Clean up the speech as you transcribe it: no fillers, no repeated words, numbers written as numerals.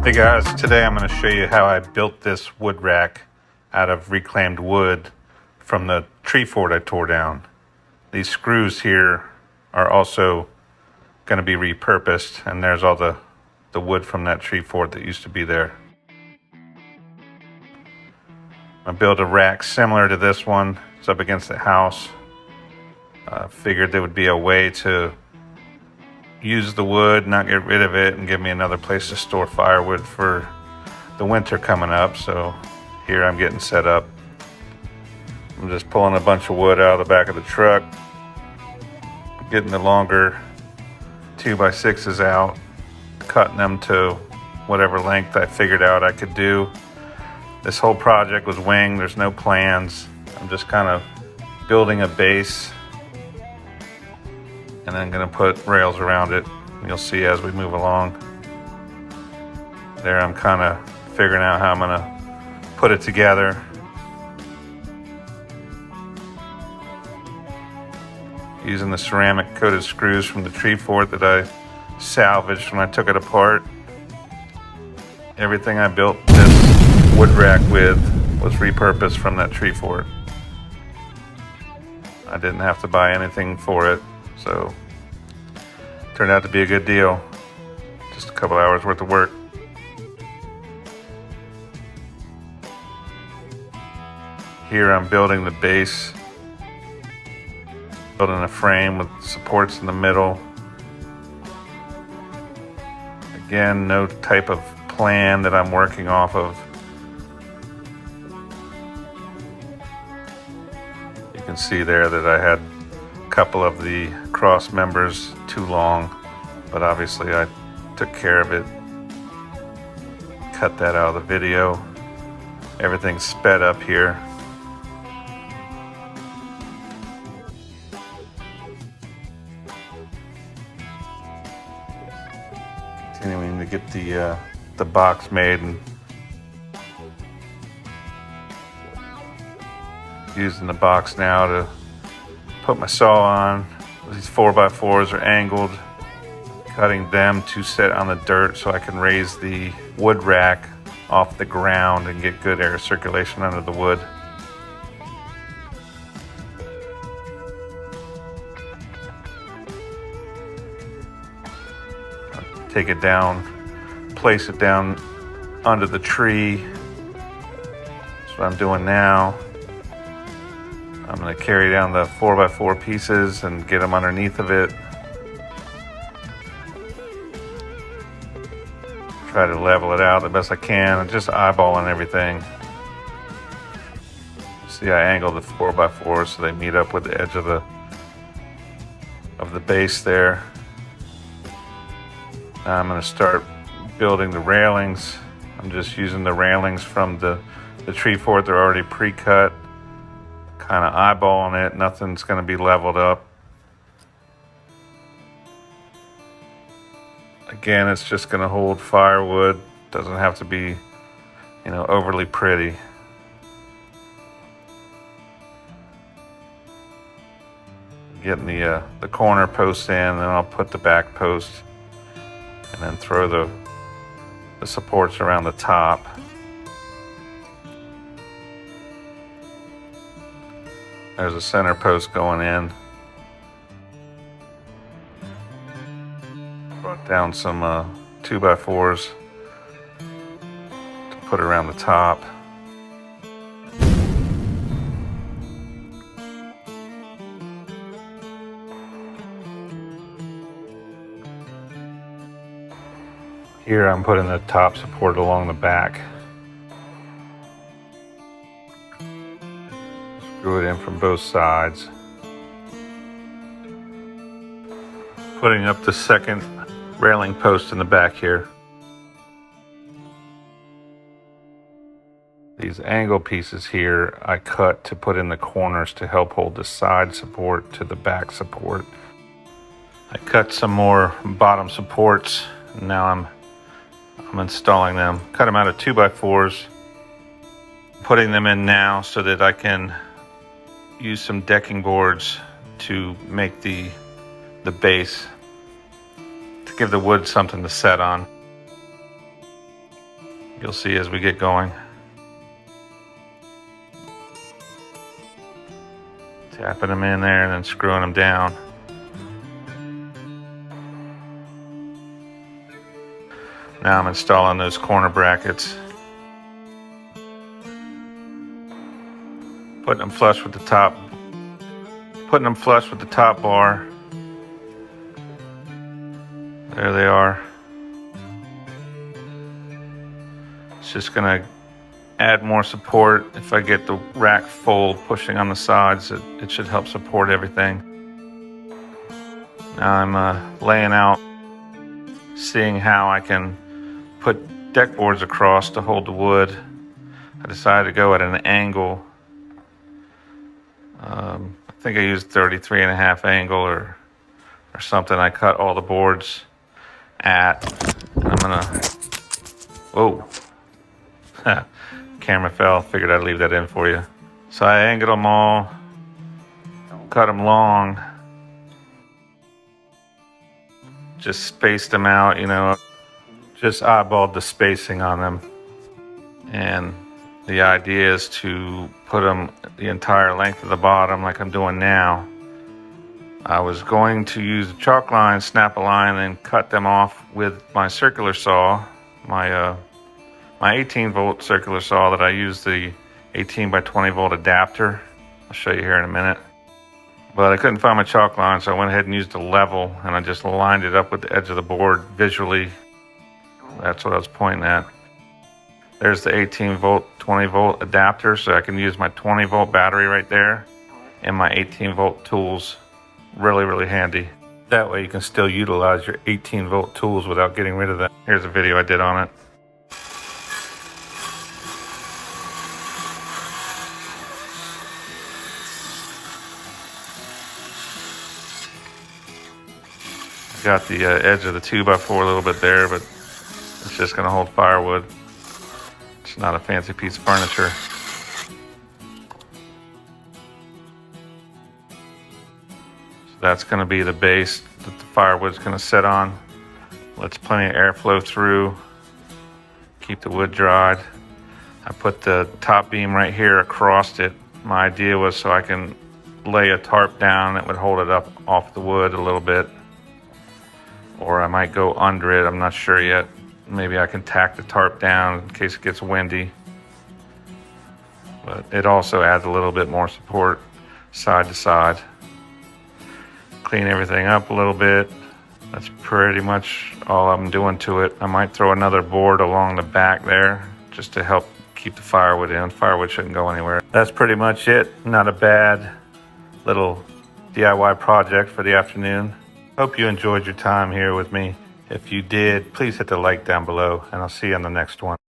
Hey guys, today I'm going to show you how I built this wood rack out of reclaimed wood from the tree fort I tore down. These screws here are also going to be repurposed, and there's all the wood from that tree fort that used to be there. I built a rack similar to this one. It's up against the house. I figured there would be a way to use the wood, not get rid of it, and give me another place to store firewood for the winter coming up. So here I'm getting set up. I'm just pulling a bunch of wood out of the back of the truck, getting the longer 2x6s out, cutting them to whatever length I figured out I could do. This whole project was winged. There's no plans. I'm just kind of building a base, and then gonna put rails around it. You'll see as we move along. There I'm kind of figuring out how I'm gonna put it together. Using the ceramic coated screws from the tree fort that I salvaged when I took it apart. Everything I built this wood rack with was repurposed from that tree fort. I didn't have to buy anything for it. So, turned out to be a good deal. Just a couple hours worth of work. Here I'm building the base, building a frame with supports in the middle. Again, no type of plan that I'm working off of. You can see there that I had couple of the cross members too long, but obviously I took care of it, cut that out of the video. Everything's sped up here. Continuing to get the box made, and using the box now to put my saw on. These 4x4s are angled, cutting them to set on the dirt so I can raise the wood rack off the ground and get good air circulation under the wood. Take it down, place it down under the tree. That's what I'm doing now. I'm going to carry down the 4x4 pieces and get them underneath of it. Try to level it out the best I can. I'm just eyeballing everything. See, I angled the 4x4 so they meet up with the edge of the base there. Now I'm going to start building the railings. I'm just using the railings from the tree fort. They're already pre-cut. Kind of eyeballing it. Nothing's going to be leveled up. Again, it's just going to hold firewood. Doesn't have to be, overly pretty. Getting the corner post in, and then I'll put the back post, and then throw the supports around the top. There's a center post going in. Brought down some 2x4s to put around the top. Here I'm putting the top support along the back. Screw it in from both sides. Putting up the second railing post in the back here. These angle pieces here I cut to put in the corners to help hold the side support to the back support. I cut some more bottom supports, and now I'm installing them. Cut them out of 2x4s. Putting them in now so that I can use some decking boards to make the base, to give the wood something to set on. You'll see as we get going. Tapping them in there and then screwing them down. Now I'm installing those corner brackets. Putting them flush with the top. Putting them flush with the top bar. There they are. It's just gonna add more support. If I get the rack fold pushing on the sides, it should help support everything. Now I'm laying out, seeing how I can put deck boards across to hold the wood. I decided to go at an angle. I think I used 33.5 angle or something. I cut all the boards at. I'm gonna, whoa. Camera fell, figured I'd leave that in for you. So I angled them all, cut them long, just spaced them out, you know, just eyeballed the spacing on them. And the idea is to put them the entire length of the bottom like I'm doing now. I was going to use a chalk line, snap a line, and cut them off with my circular saw, my 18 volt circular saw that I use, the 18 by 20 volt adapter. I'll show you here in a minute. But I couldn't find my chalk line, so I went ahead and used a level, and I just lined it up with the edge of the board visually. That's what I was pointing at. There's the 18 volt, 20 volt adapter, so I can use my 20 volt battery right there and my 18 volt tools. Really, really handy. That way you can still utilize your 18 volt tools without getting rid of that. Here's a video I did on it. Got the edge of the 2x4 a little bit there, but it's just going to hold firewood. It's not a fancy piece of furniture. So that's going to be the base that the firewood's going to sit on. Lets plenty of airflow through. Keep the wood dried. I put the top beam right here across it. My idea was so I can lay a tarp down that would hold it up off the wood a little bit. Or I might go under it, I'm not sure yet. Maybe I can tack the tarp down in case it gets windy. But it also adds a little bit more support side to side. Clean everything up a little bit. That's pretty much all I'm doing to it. I might throw another board along the back there just to help keep the firewood in. Firewood shouldn't go anywhere. That's pretty much it. Not a bad little DIY project for the afternoon. Hope you enjoyed your time here with me. If you did, please hit the like down below, and I'll see you on the next one.